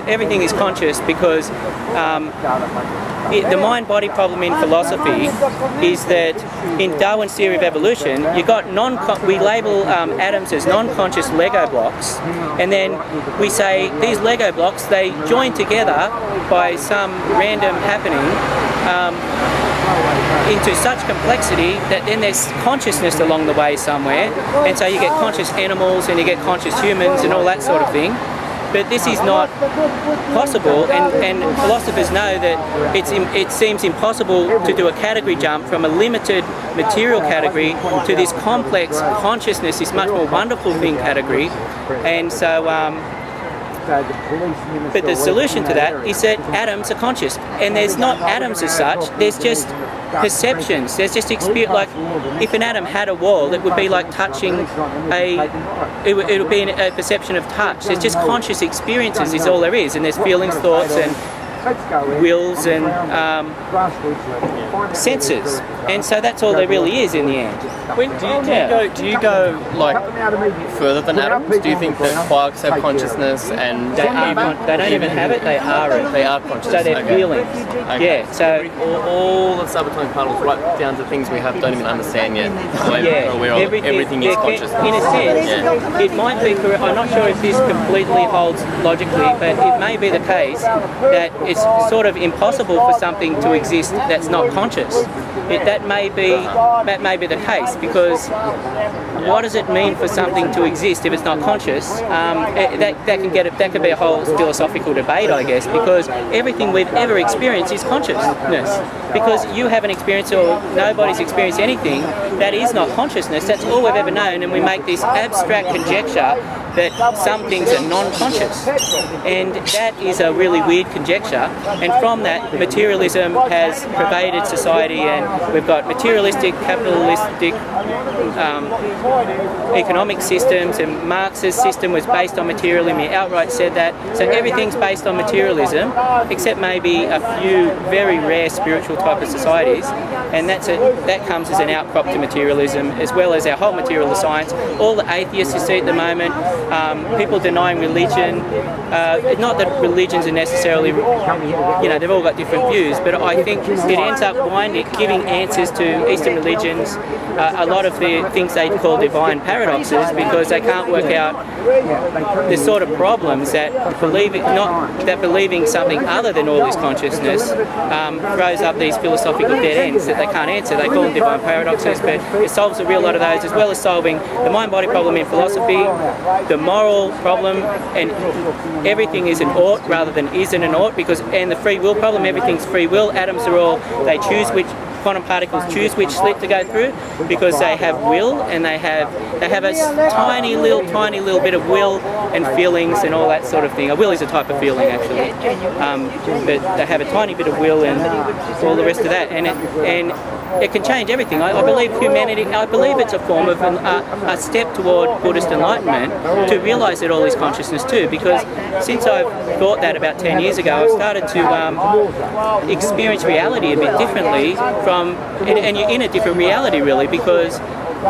Everything is conscious because the mind-body problem in philosophy is that in Darwin's theory of evolution, we label atoms as non-conscious Lego blocks, and then we say these Lego blocks, they join together by some random happening into such complexity that then there's consciousness along the way somewhere, and so you get conscious animals and you get conscious humans and all that sort of thing. But this is not possible, and philosophers know that it seems impossible to do a category jump from a limited material category to this complex consciousness, this much more wonderful thing category. And so, but the solution to that is that atoms are conscious, and there's not atoms as such, there's just perceptions, there's just experience. Like if an atom had a wall, it would be like touching it would be a perception of touch. There's just conscious experiences is all there is, and there's feelings, thoughts and wills and senses, and so that's all there really is in the end. Do you go like further than atoms? Do you think that quarks have consciousness and they don't even have it? They are it. They are conscious. So they're feelings. Okay. Yeah. So all the subatomic particles, right down to things we don't even understand yet. Everything is conscious. In a sense, it might be correct. I'm not sure if this completely holds logically, but it may be the case that it's sort of impossible for something to exist that's not conscious. That may be the case, because what does it mean for something to exist if it's not conscious? That can be a whole philosophical debate, I guess, because everything we've ever experienced is consciousness. Because you haven't experienced, or nobody's experienced anything that is not consciousness. That's all we've ever known, and we make this abstract conjecture that some things are non-conscious, and that is a really weird conjecture. And from that, materialism has pervaded society, and we've got materialistic, capitalistic economic systems, and Marx's system was based on materialism. He outright said that. So everything's based on materialism, except maybe a few very rare spiritual type of societies, and that comes as an outcrop to materialism, as well as our whole materialist science. All the atheists you see at the moment, people denying religion, not that religions are necessarily, they've all got different views, but I think it ends up giving answers to Eastern religions, a lot of the things they call divine paradoxes, because they can't work out the sort of problems that believing something other than all this consciousness throws up these philosophical dead ends that they can't answer. They call them divine paradoxes, but it solves a real lot of those, as well as solving the mind-body problem in philosophy, the moral problem, and everything is an ought rather than isn't an ought, and the free will problem, everything's free will. Atoms are all, they choose which, quantum particles choose which slit to go through because they have will, and they have a tiny little bit of will and feelings and all that sort of thing. A will is a type of feeling, actually, but they have a tiny bit of will and all the rest of that, and it can change everything. I believe humanity, I believe it's a form of a step toward Buddhist enlightenment, to realise that all is consciousness too, because since I've thought that about 10 years ago, I've started to experience reality a bit differently and you're in a different reality really, because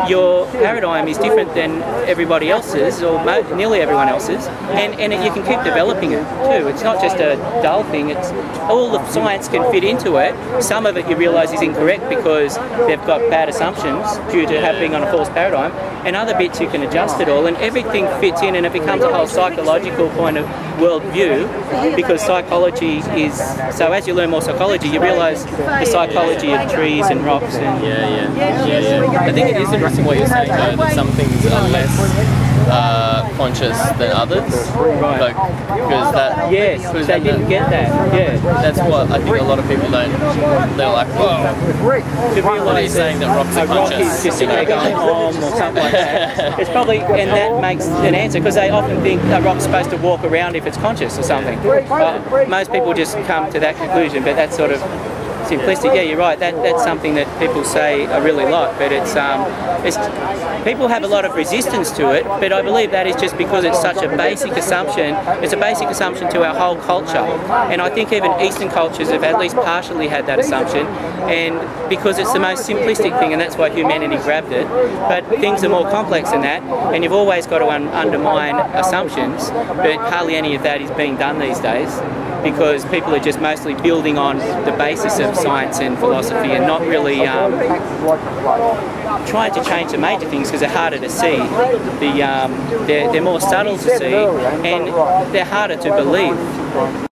your paradigm is different than everybody else's, or nearly everyone else's, and you can keep developing it too. It's not just a dull thing, it's all the science can fit into it. Some of it you realise is incorrect because they've got bad assumptions due to being on a false paradigm, and other bits you can adjust it all, and everything fits in, and it becomes a whole psychological point of world view, because psychology is, so as you learn more psychology, you realise the psychology of trees and rocks and... I think it is interesting what you're saying though, that some things are less conscious than others. Right. Because that... Yes, they didn't get that. Yeah. That's what I think a lot of people don't... They're like, whoa, what are you saying that rocks are conscious? A rock is just sitting there going, or something like that. It's probably, and that makes an answer, because they often think a rock's supposed to walk around if it's conscious or something. Most people just come to that conclusion, but that's sort of simplistic. Yeah, you're right. That's something that people say a really lot, but it's people have a lot of resistance to it. But I believe that is just because it's such a basic assumption. It's a basic assumption to our whole culture, and I think even Eastern cultures have at least partially had that assumption. And because it's the most simplistic thing, and that's why humanity grabbed it. But things are more complex than that, and you've always got to undermine assumptions. But hardly any of that is being done these days, because people are just mostly building on the basis of science and philosophy and not really trying to change the major things, because they're harder to see. They're more subtle to see, and they're harder to believe.